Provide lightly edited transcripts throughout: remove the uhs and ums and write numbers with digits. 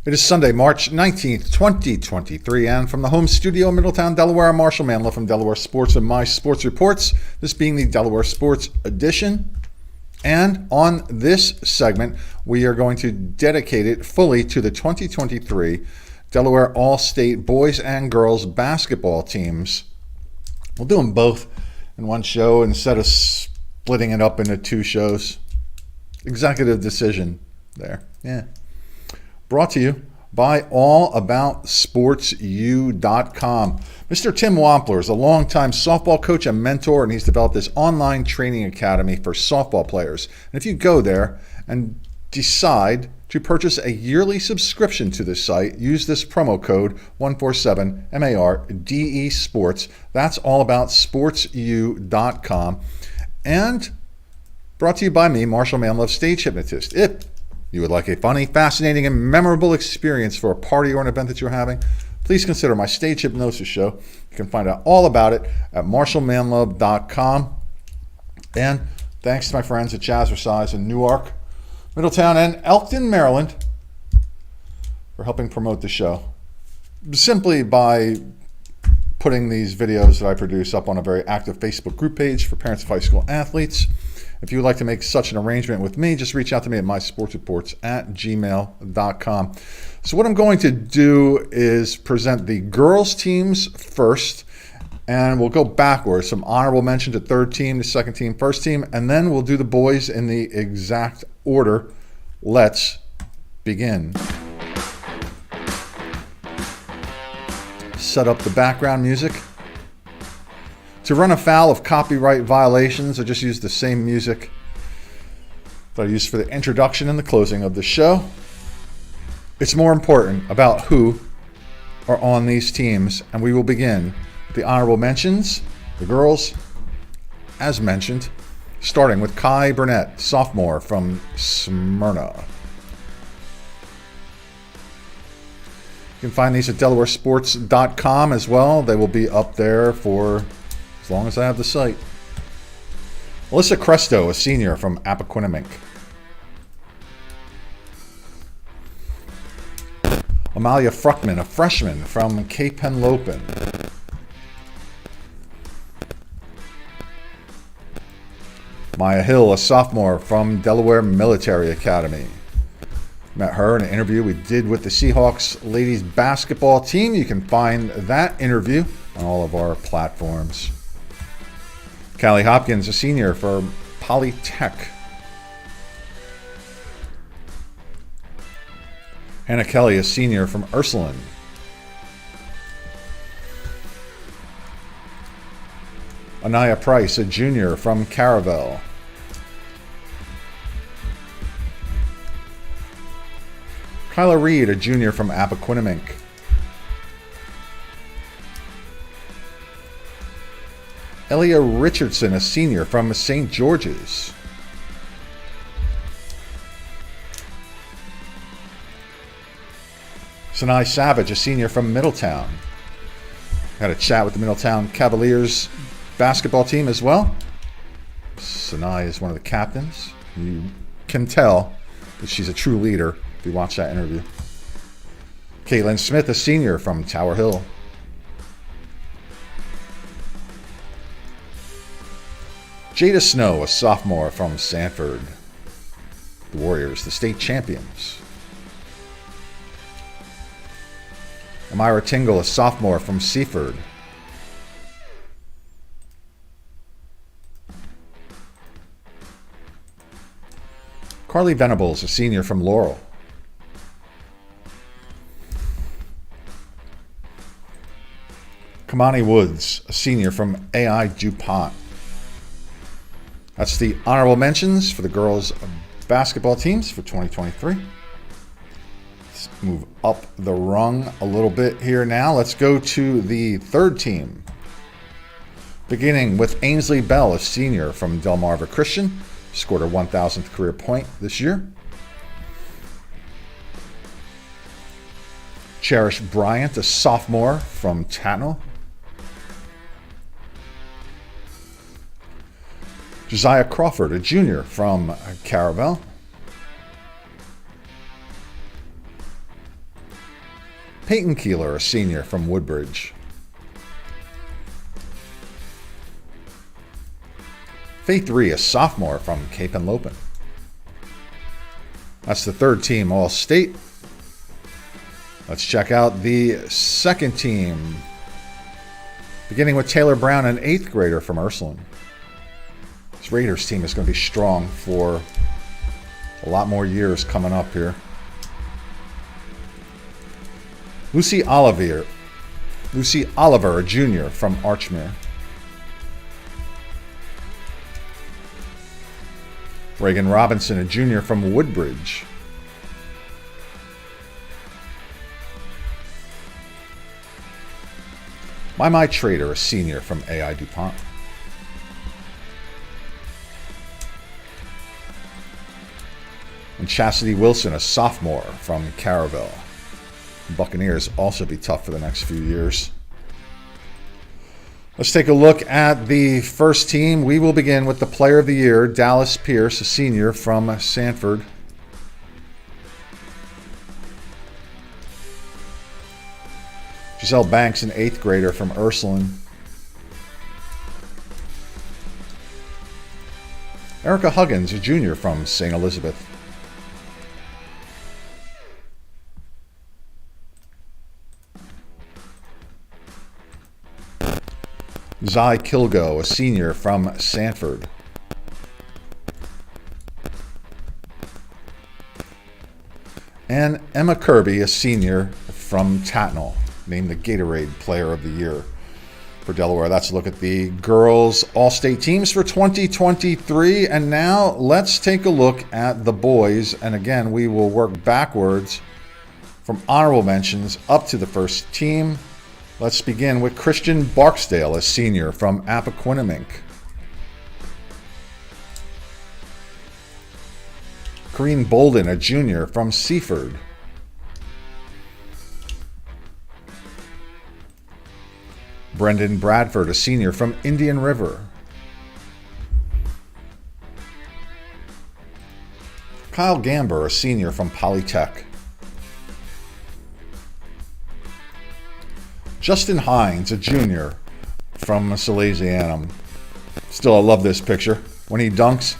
It is Sunday, March 19th, 2023, and from the home studio in Middletown, Delaware, I'm Marshal Manlove from Delaware Sports and My Sports Reports, this being the Delaware Sports Edition. And on this segment, we are going to dedicate it fully to the 2023 Delaware All-State boys and girls basketball teams. We'll do them both in one show instead of splitting it up into two shows. Executive decision there. Yeah. Brought to you by allaboutsportsu.com. Mr. Tim Wampler is a longtime softball coach and mentor, and he's developed this online training academy for softball players. And if you go there and decide to purchase a yearly subscription to this site, use this promo code 147 MARDE Sports. That's allaboutsportsu.com. And brought to you by me, Marshal Manlove, stage hypnotist. If you would like a funny, fascinating, and memorable experience for a party or an event that you're having, please consider my stage hypnosis show. You can find out all about it at marshallmanlove.com. And thanks to my friends at Jazzercise in Newark, Middletown, and Elkton, Maryland for helping promote the show. Simply by putting these videos that I produce up on a very active Facebook group page for parents of high school athletes. If you would like to make such an arrangement with me, just reach out to me at mysportsreports@gmail.com. So what I'm going to do is present the girls' teams first, and we'll go backwards. Some honorable mention to third team, the second team, first team, and then we'll do the boys in the exact order. Let's begin. Set up the background music. To run afoul of copyright violations, I just used the same music that I used for the introduction and the closing of the show. It's more important about who are on these teams, and we will begin with the honorable mentions, the girls, as mentioned, starting with Kai Burnett, sophomore from Smyrna. You can find these at DelawareSports.com as well. They will be up there for as long as I have the site. Alyssa Cresto, a senior from Appoquinimink. Amalia Fruckman, a freshman from Cape Henlopen. Maya Hill, a sophomore from Delaware Military Academy. Met her in an interview we did with the Seahawks ladies basketball team. You can find that interview on all of our platforms. Callie Hopkins, a senior from Polytech. Hannah Kelly, a senior from Ursuline. Anaya Price, a junior from Caravel. Kyla Reed, a junior from Appoquinimink. Elia Richardson, a senior from St. George's. Sinai Savage, a senior from Middletown. Had a chat with the Middletown Cavaliers basketball team as well. Sinai is one of the captains. You can tell that she's a true leader if you watch that interview. Caitlin Smith, a senior from Tower Hill. Jada Snow, a sophomore from Sanford. The Warriors, the state champions. Amira Tingle, a sophomore from Seaford. Carly Venables, a senior from Laurel. Kamani Woods, a senior from AI DuPont. That's the honorable mentions for the girls' basketball teams for 2023. Let's move up the rung a little bit here now. Let's go to the third team. Beginning with Ainsley Bell, a senior from Delmarva Christian. Scored her 1,000th career point this year. Cherish Bryant, a sophomore from Tatnall. Josiah Crawford, a junior from Caravel. Peyton Keeler, a senior from Woodbridge. Faith Ree, a sophomore from Cape and Lopin. That's the third team All-State. Let's check out the second team. Beginning with Taylor Brown, an 8th grader from Ursuline. This Raiders team is going to be strong for a lot more years coming up here. Lucy Oliver, a junior from Archmere. Reagan Robinson, a junior from Woodbridge. My Trader, a senior from AI DuPont. And Chastity Wilson, a sophomore from Caravelle. Buccaneers also be tough for the next few years. Let's take a look at the first team. We will begin with the Player of the Year, Dallas Pierce, a senior from Sanford. Giselle Banks, an 8th grader from Ursuline. Erica Huggins, a junior from St. Elizabeth. Zai Kilgo, a senior from Sanford. And Emma Kirby, a senior from Tatnall, named the Gatorade Player of the Year for Delaware. That's a look at the girls' all-state teams for 2023. And now let's take a look at the boys. And again, we will work backwards from honorable mentions up to the first team. Let's begin with Christian Barksdale, a senior from Appoquinimink. Corrine Bolden, a junior from Seaford. Brendan Bradford, a senior from Indian River. Kyle Gamber, a senior from Polytech. Justin Hines, a junior from Salesianum. Still, I love this picture. When he dunks,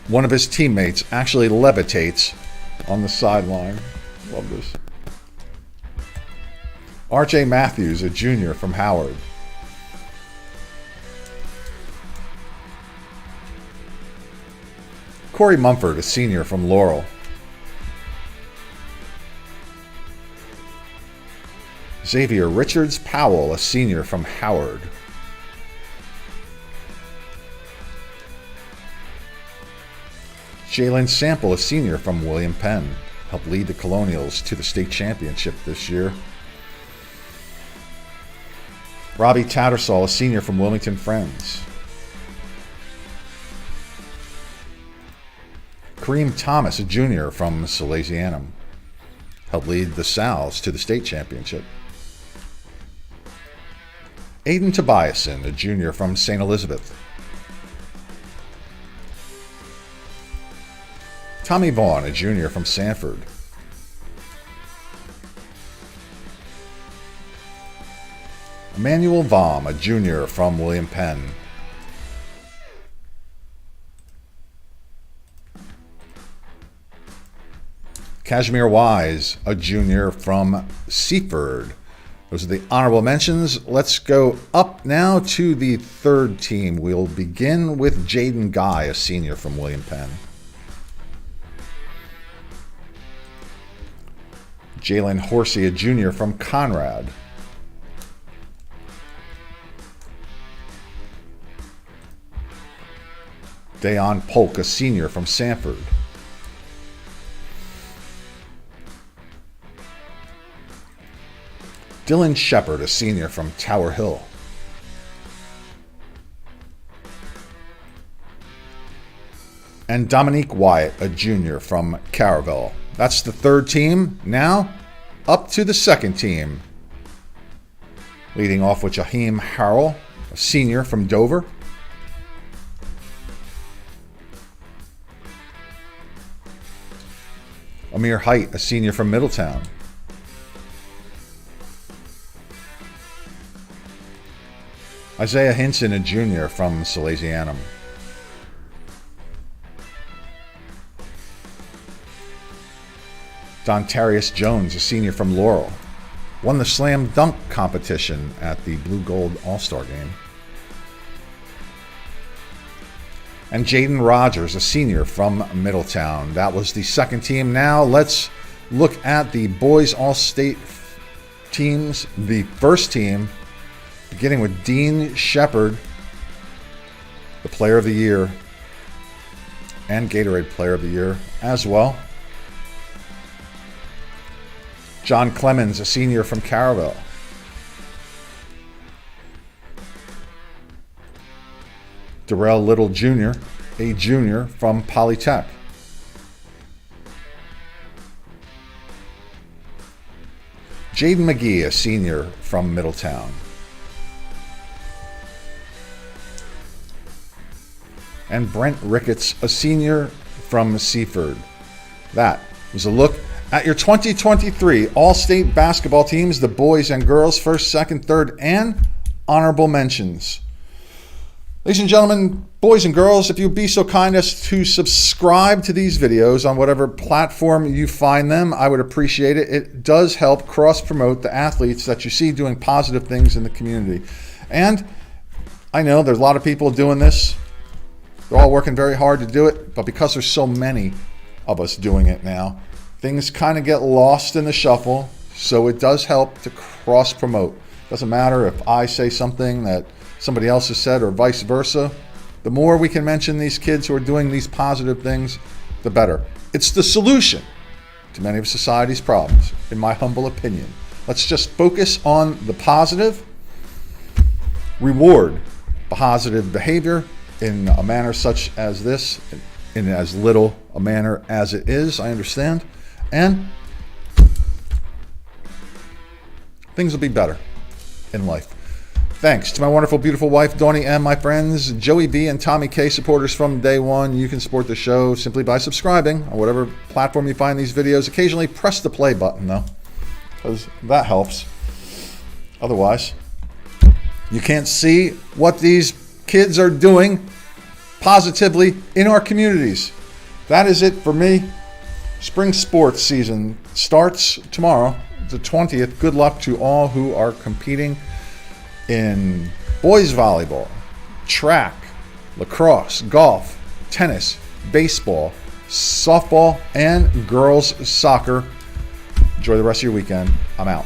one of his teammates actually levitates on the sideline. Love this. R.J. Matthews, a junior from Howard. Corey Mumford, a senior from Laurel. Xavier Richards Powell, a senior from Howard. Jalen Sample, a senior from William Penn, helped lead the Colonials to the state championship this year. Robbie Tattersall, a senior from Wilmington Friends. Kareem Thomas, a junior from Salesianum, helped lead the Sal's to the state championship. Aiden Tobiason, a junior from St. Elizabeth. Tommy Vaughn, a junior from Sanford. Emmanuel Vom, a junior from William Penn. Kashmir Wise, a junior from Seaford. Those are the honorable mentions. Let's go up now to the third team. We'll begin with Jaden Guy, a senior from William Penn. Jalen Horsey, a junior from Conrad. Dayon Polk, a senior from Sanford. Dylan Shepard, a senior from Tower Hill. And Dominique Wyatt, a junior from Caravelle. That's the third team. Now, up to the second team. Leading off with Jaheim Harrell, a senior from Dover. Amir Height, a senior from Middletown. Isaiah Hinson, a junior from Salesianum. Dontarius Jones, a senior from Laurel, won the slam dunk competition at the Blue Gold All-Star Game. And Jaden Rogers, a senior from Middletown. That was the second team. Now let's look at the boys All-State teams. The first team, beginning with Dean Shepard, the Player of the Year, and Gatorade Player of the Year as well. John Clemens, a senior from Caravelle. Darrell Little Jr., a junior from Polytech. Jaden McGee, a senior from Middletown. And Brent Ricketts, a senior from Seaford. That was a look at your 2023 All-State basketball teams, the boys and girls, first, second, third, and honorable mentions. Ladies and gentlemen, boys and girls, if you'd be so kind as to subscribe to these videos on whatever platform you find them, I would appreciate it. It does help cross-promote the athletes that you see doing positive things in the community. And I know there's a lot of people doing this. They're all working very hard to do it, but because there's so many of us doing it now, things kind of get lost in the shuffle. So it does help to cross-promote. Doesn't matter if I say something that somebody else has said or vice versa. The more we can mention these kids who are doing these positive things, the better. It's the solution to many of society's problems, in my humble opinion. Let's just focus on the positive, reward positive behavior in a manner such as this, in as little a manner as it is, I understand, and things will be better in life. Thanks to my wonderful, beautiful wife, Donnie M., my friends, Joey B. and Tommy K., supporters from day one. You can support the show simply by subscribing on whatever platform you find these videos. Occasionally press the play button, though, because that helps. Otherwise, you can't see what these kids are doing positively in our communities. That is it for me. Spring sports season starts tomorrow, the 20th. Good luck to all who are competing in boys volleyball, track, lacrosse, golf, tennis, baseball, softball, and girls soccer. Enjoy the rest of your weekend. I'm out.